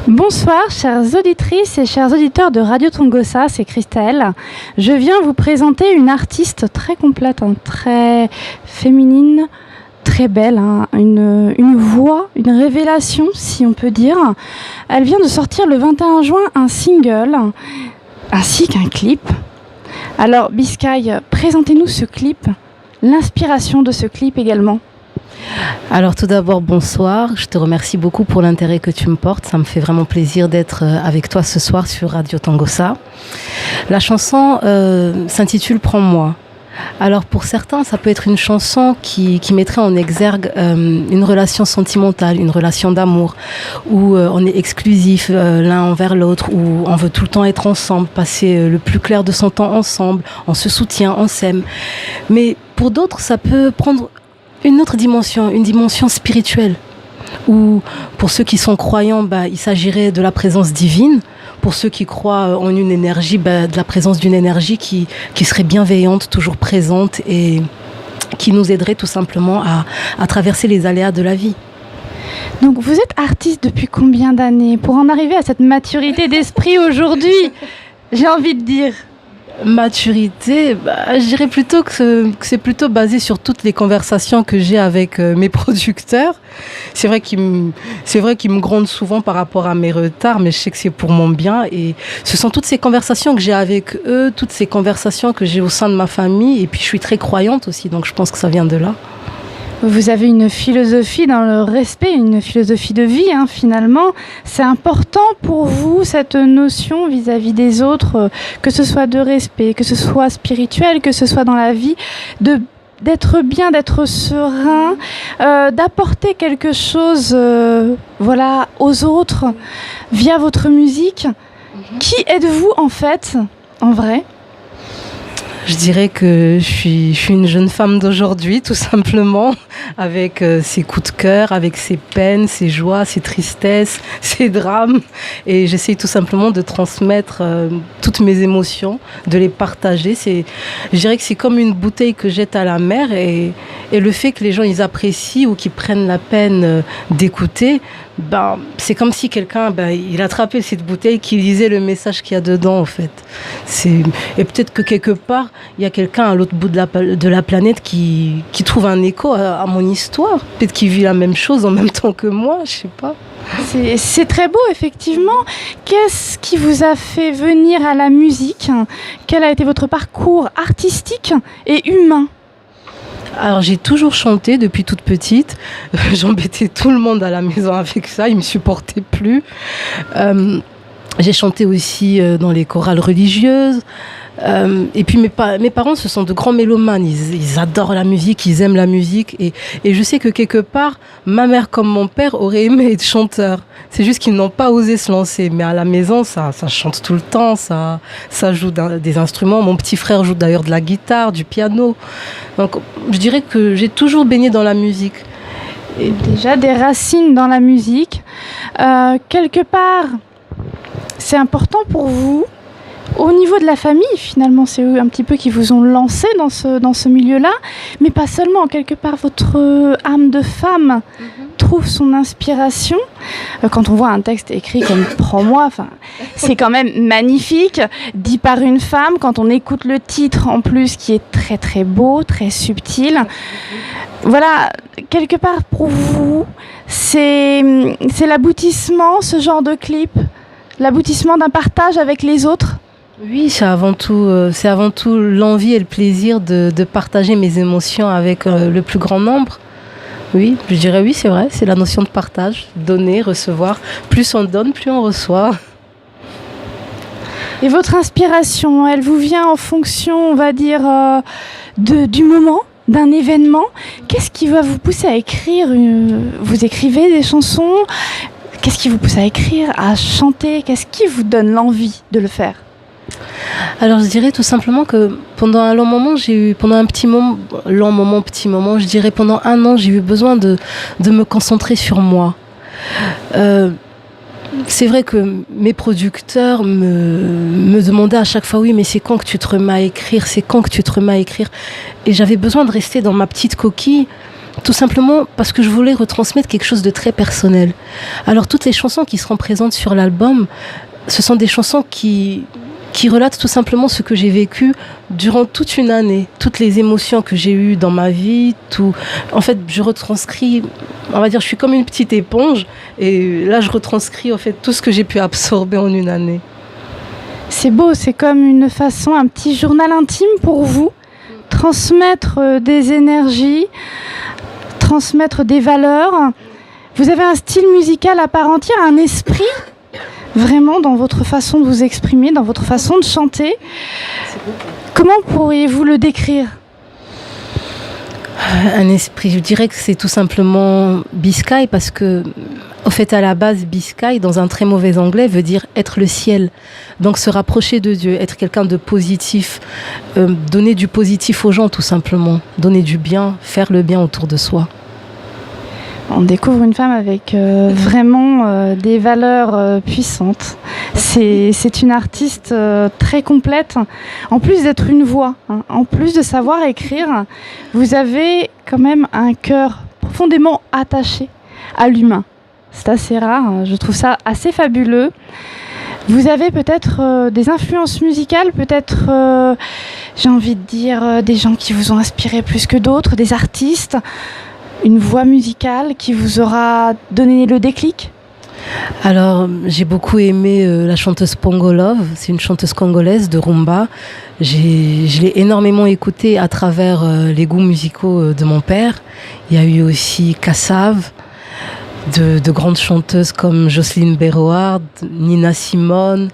Bonsoir, chères auditrices et chers auditeurs de Radio Tongossa, c'est Christelle. Je viens vous présenter une artiste très complète, très féminine, très belle, une voix, une révélation, si on peut dire. Elle vient de sortir le 21 juin un single, ainsi qu'un clip. Alors, Biscay, présentez-nous ce clip, l'inspiration de ce clip également. Alors tout d'abord, bonsoir. Je te remercie beaucoup pour l'intérêt que tu me portes. Ça me fait vraiment plaisir d'être avec toi ce soir sur Radio Tongossa. La chanson s'intitule « Prends-moi ». Alors pour certains, ça peut être une chanson qui mettrait en exergue une relation sentimentale, une relation d'amour, où on est exclusif l'un envers l'autre, où on veut tout le temps être ensemble, passer le plus clair de son temps ensemble, on se soutient, on s'aime. Mais pour d'autres, ça peut prendre une autre dimension, une dimension spirituelle, où pour ceux qui sont croyants, il s'agirait de la présence divine. Pour ceux qui croient en une énergie, de la présence d'une énergie qui serait bienveillante, toujours présente et qui nous aiderait tout simplement à traverser les aléas de la vie. Donc vous êtes artiste depuis combien d'années pour en arriver à cette maturité d'esprit aujourd'hui, j'ai envie de dire? Maturité, je dirais plutôt que c'est plutôt basé sur toutes les conversations que j'ai avec mes producteurs. C'est vrai qu'ils me grondent souvent par rapport à mes retards, mais je sais que c'est pour mon bien. Et ce sont toutes ces conversations que j'ai avec eux, toutes ces conversations que j'ai au sein de ma famille. Et puis je suis très croyante aussi, donc je pense que ça vient de là. Vous avez une philosophie dans le respect, une philosophie de vie finalement. C'est important pour vous cette notion vis-à-vis des autres, que ce soit de respect, que ce soit spirituel, que ce soit dans la vie, d'être bien, d'être serein, d'apporter quelque chose aux autres via votre musique. Qui êtes-vous en fait, en vrai ? Je dirais que je suis une jeune femme d'aujourd'hui, tout simplement, avec ses coups de cœur, avec ses peines, ses joies, ses tristesses, ses drames. Et j'essaye tout simplement de transmettre toutes mes émotions, de les partager. Je dirais que c'est comme une bouteille que jette à la mer et le fait que les gens ils apprécient ou qu'ils prennent la peine d'écouter, c'est comme si quelqu'un il attrapait cette bouteille, qui lisait le message qu'il y a dedans en fait. Et peut-être que quelque part il y a quelqu'un à l'autre bout de la planète qui trouve un écho à mon histoire. Peut-être qu'il vit la même chose en même temps que moi, je sais pas. C'est très beau, effectivement. Qu'est-ce qui vous a fait venir à la musique ? Quel a été votre parcours artistique et humain ? Alors j'ai toujours chanté depuis toute petite. J'embêtais tout le monde à la maison avec ça, ils me supportaient plus. J'ai chanté aussi dans les chorales religieuses. Et puis mes parents, ce sont de grands mélomanes, ils adorent la musique, ils aiment la musique et je sais que quelque part, ma mère comme mon père auraient aimé être chanteur. C'est juste qu'ils n'ont pas osé se lancer, mais à la maison, ça chante tout le temps, ça joue des instruments. Mon petit frère joue d'ailleurs de la guitare, du piano. Donc je dirais que j'ai toujours baigné dans la musique. Et déjà des racines dans la musique. Quelque part, c'est important pour vous. Au niveau de la famille, finalement, c'est eux un petit peu qui vous ont lancé dans ce milieu-là, mais pas seulement. Quelque part, votre âme de femme trouve son inspiration. Quand on voit un texte écrit comme « Prends-moi », c'est quand même magnifique, dit par une femme. Quand on écoute le titre, en plus, qui est très très beau, très subtil. Voilà, quelque part, pour vous, c'est l'aboutissement, ce genre de clip, l'aboutissement d'un partage avec les autres. Oui, c'est avant tout l'envie et le plaisir de partager mes émotions avec le plus grand nombre. Oui, je dirais oui, c'est vrai, c'est la notion de partage, donner, recevoir. Plus on donne, plus on reçoit. Et votre inspiration, elle vous vient en fonction, on va dire, du moment, d'un événement. Qu'est-ce qui va vous pousser à écrire Vous écrivez des chansons ? Qu'est-ce qui vous pousse à écrire, à chanter ? Qu'est-ce qui vous donne l'envie de le faire ? Alors je dirais tout simplement que pendant un petit moment, je dirais pendant un an, j'ai eu besoin de me concentrer sur moi. C'est vrai que mes producteurs me demandaient à chaque fois, oui, mais c'est quand que tu te remets à écrire ? Et j'avais besoin de rester dans ma petite coquille Tout simplement parce que je voulais retransmettre quelque chose de très personnel. Alors toutes les chansons qui seront présentes sur l'album, ce sont des chansons qui relatent tout simplement ce que j'ai vécu durant toute une année, toutes les émotions que j'ai eues dans ma vie, tout. En fait, je retranscris, on va dire, je suis comme une petite éponge, et là, je retranscris en fait tout ce que j'ai pu absorber en une année. C'est beau, c'est comme une façon, un petit journal intime pour vous, transmettre des énergies, transmettre des valeurs. Vous avez un style musical à part entière, un esprit vraiment dans votre façon de vous exprimer, dans votre façon de chanter. Comment pourriez-vous le décrire ? Un esprit, je dirais que c'est tout simplement Biscay, parce que, au fait, à la base, Biscay, dans un très mauvais anglais, veut dire être le ciel. Donc, se rapprocher de Dieu, être quelqu'un de positif, donner du positif aux gens, tout simplement. Donner du bien, faire le bien autour de soi. On découvre une femme avec vraiment des valeurs puissantes. C'est une artiste très complète. En plus d'être une voix, hein, en plus de savoir écrire, vous avez quand même un cœur profondément attaché à l'humain. C'est assez rare, hein, je trouve ça assez fabuleux. Vous avez peut-être des influences musicales, peut-être, j'ai envie de dire, des gens qui vous ont inspiré plus que d'autres, des artistes. Une voix musicale qui vous aura donné le déclic ? Alors, j'ai beaucoup aimé la chanteuse Pongo Love. C'est une chanteuse congolaise de rumba. Je l'ai énormément écoutée à travers les goûts musicaux de mon père. Il y a eu aussi Kassav, de grandes chanteuses comme Jocelyne Berroard, Nina Simone.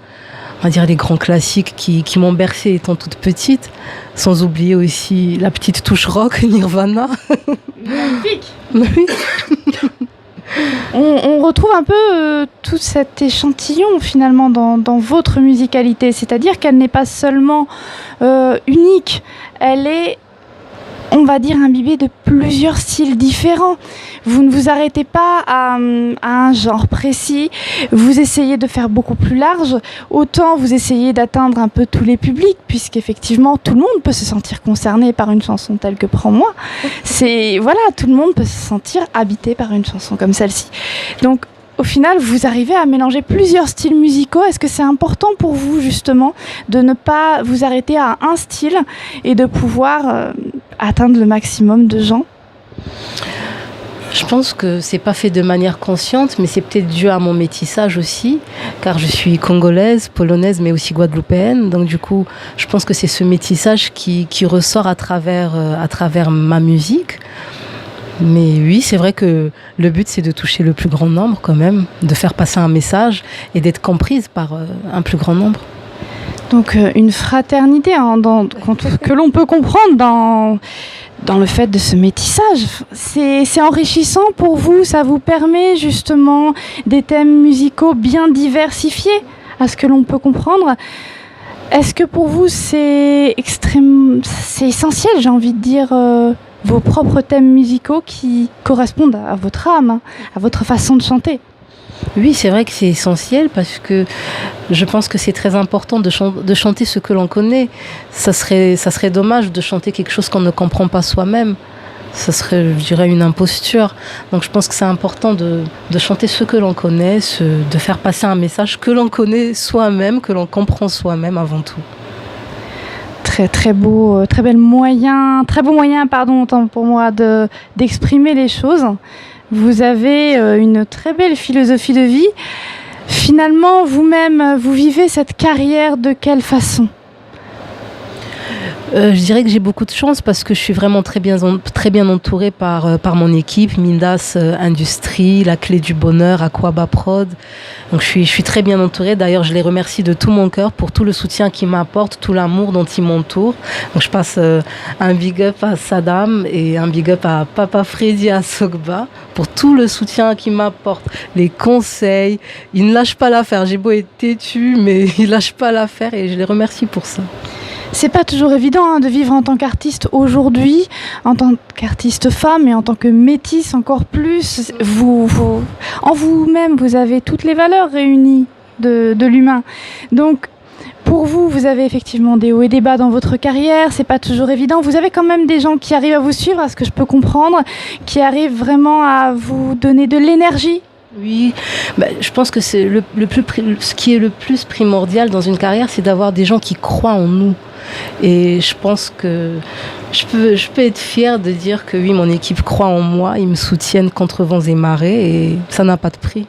On va dire les grands classiques qui m'ont bercée étant toute petite, sans oublier aussi la petite touche rock, Nirvana. Magnifique. Oui. On retrouve un peu tout cet échantillon finalement dans votre musicalité, c'est-à-dire qu'elle n'est pas seulement unique, elle est, on va dire, imbibée de plusieurs styles différents. Vous ne vous arrêtez pas à un genre précis, vous essayez de faire beaucoup plus large, autant vous essayez d'atteindre un peu tous les publics, puisqu'effectivement tout le monde peut se sentir concerné par une chanson telle que Prends-moi. Voilà, tout le monde peut se sentir habité par une chanson comme celle-ci. Donc au final, vous arrivez à mélanger plusieurs styles musicaux. Est-ce que c'est important pour vous justement de ne pas vous arrêter à un style et de pouvoir atteindre le maximum de gens ? Je pense que c'est pas fait de manière consciente, mais c'est peut-être dû à mon métissage aussi, car je suis congolaise, polonaise, mais aussi guadeloupéenne. Donc du coup, je pense que c'est ce métissage qui ressort à travers ma musique. Mais oui, c'est vrai que le but, c'est de toucher le plus grand nombre quand même, de faire passer un message et d'être comprise par un plus grand nombre. Donc une fraternité que l'on peut comprendre dans le fait de ce métissage. C'est enrichissant pour vous, ça vous permet justement des thèmes musicaux bien diversifiés, à ce que l'on peut comprendre. Est-ce que pour vous c'est essentiel, j'ai envie de dire, vos propres thèmes musicaux qui correspondent à votre âme, à votre façon de chanter ? Oui, c'est vrai que c'est essentiel parce que je pense que c'est très important de chanter ce que l'on connaît. Ça serait dommage de chanter quelque chose qu'on ne comprend pas soi-même. Ça serait, je dirais, une imposture. Donc je pense que c'est important de chanter ce que l'on connaît, de faire passer un message que l'on connaît soi-même, que l'on comprend soi-même avant tout. Très beau, très beau moyen, autant pour moi, d'exprimer les choses. Vous avez une très belle philosophie de vie. Finalement, vous-même, vous vivez cette carrière de quelle façon ? Je dirais que j'ai beaucoup de chance parce que je suis vraiment très bien entourée par mon équipe, Midas Industrie, La Clé du Bonheur, Aquaba Prod. Donc je suis très bien entourée. D'ailleurs, je les remercie de tout mon cœur pour tout le soutien qu'ils m'apportent, tout l'amour dont ils m'entourent. Donc je passe un big up à Sadam et un big up à Papa Freddy à Sogba pour tout le soutien qu'ils m'apportent, les conseils. Ils ne lâchent pas l'affaire. J'ai beau être têtue, mais ils ne lâchent pas l'affaire et je les remercie pour ça. C'est pas toujours évident de vivre en tant qu'artiste aujourd'hui, en tant qu'artiste femme et en tant que métisse encore plus. En vous-même, vous avez toutes les valeurs réunies de l'humain. Donc, Pour vous, vous avez effectivement des hauts et des bas dans votre carrière, c'est pas toujours évident. Vous avez quand même des gens qui arrivent à vous suivre, à ce que je peux comprendre, qui arrivent vraiment à vous donner de l'énergie. Oui, je pense que c'est ce qui est le plus primordial dans une carrière, c'est d'avoir des gens qui croient en nous. Et je pense que je peux être fière de dire que oui, mon équipe croit en moi, ils me soutiennent contre vents et marées et ça n'a pas de prix.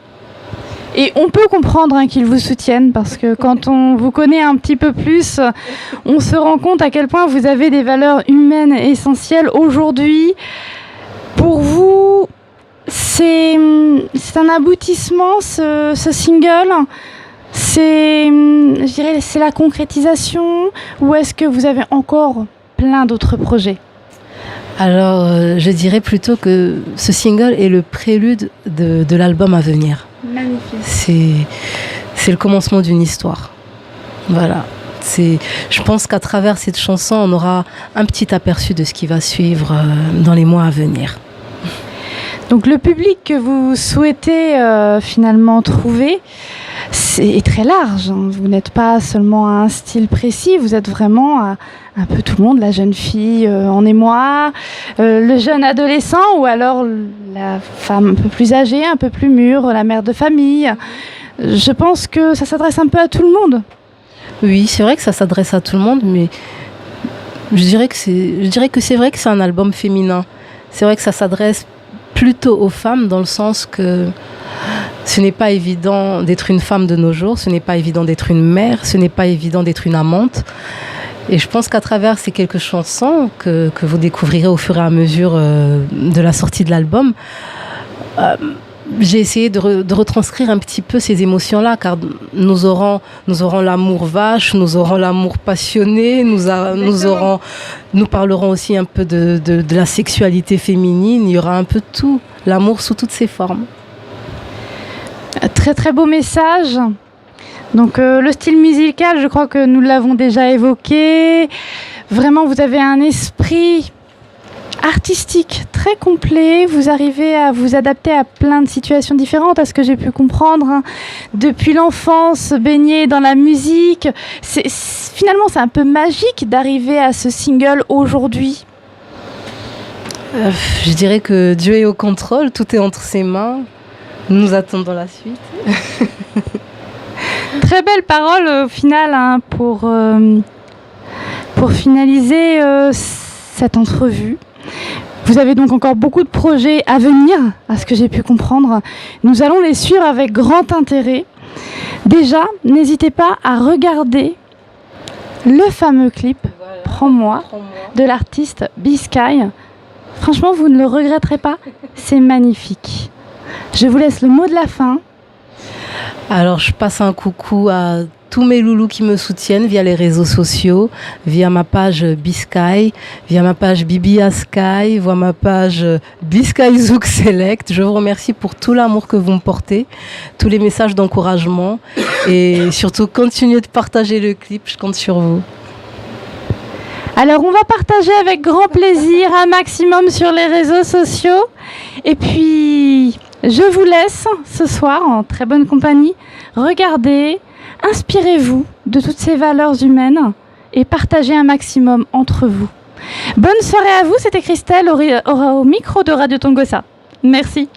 Et on peut comprendre qu'ils vous soutiennent parce que quand on vous connaît un petit peu plus, on se rend compte à quel point vous avez des valeurs humaines essentielles aujourd'hui. Pour vous, c'est un aboutissement, ce single. Je dirais, c'est la concrétisation ou est-ce que vous avez encore plein d'autres projets ? Alors, je dirais plutôt que ce single est le prélude de l'album à venir. Magnifique. C'est le commencement d'une histoire. Voilà. Je pense qu'à travers cette chanson, on aura un petit aperçu de ce qui va suivre dans les mois à venir. Donc le public que vous souhaitez finalement trouver est très large. Vous n'êtes pas seulement à un style précis, vous êtes vraiment à un peu tout le monde, la jeune fille en émoi, le jeune adolescent ou alors la femme un peu plus âgée, un peu plus mûre, la mère de famille. Je pense que ça s'adresse un peu à tout le monde. Oui, c'est vrai que ça s'adresse à tout le monde, mais je dirais que c'est vrai que c'est un album féminin. C'est vrai que ça s'adresse plutôt aux femmes dans le sens que ce n'est pas évident d'être une femme de nos jours, ce n'est pas évident d'être une mère, ce n'est pas évident d'être une amante. Et je pense qu'à travers ces quelques chansons que vous découvrirez au fur et à mesure de la sortie de l'album, j'ai essayé de retranscrire un petit peu ces émotions-là, car nous aurons l'amour vache, nous aurons l'amour passionné, nous parlerons aussi un peu de la sexualité féminine, il y aura un peu de tout, l'amour sous toutes ses formes. Très très beau message. Donc le style musical, je crois que nous l'avons déjà évoqué. Vraiment, vous avez un esprit artistique très complet, vous arrivez à vous adapter à plein de situations différentes, à ce que j'ai pu comprendre, depuis l'enfance, baigner dans la musique. Finalement, c'est un peu magique d'arriver à ce single aujourd'hui. Je dirais que Dieu est au contrôle, tout est entre ses mains. Nous attendons la suite. Très belle parole au final pour finaliser cette entrevue. Vous avez donc encore beaucoup de projets à venir, à ce que j'ai pu comprendre. Nous allons les suivre avec grand intérêt. Déjà, n'hésitez pas à regarder le fameux clip Prends-moi de l'artiste B-Sky. Franchement, vous ne le regretterez pas. C'est magnifique. Je vous laisse le mot de la fin. Alors, je passe un coucou à tous mes loulous qui me soutiennent via les réseaux sociaux, via ma page B-Sky, via ma page Bibia Sky, via ma page B-Sky Zouk Select. Je vous remercie pour tout l'amour que vous me portez, tous les messages d'encouragement et surtout continuez de partager le clip, je compte sur vous. Alors on va partager avec grand plaisir un maximum sur les réseaux sociaux et puis je vous laisse ce soir en très bonne compagnie. Regardez, inspirez-vous de toutes ces valeurs humaines et partagez un maximum entre vous. Bonne soirée à vous, c'était Christelle au micro de Radio Tongossa. Merci.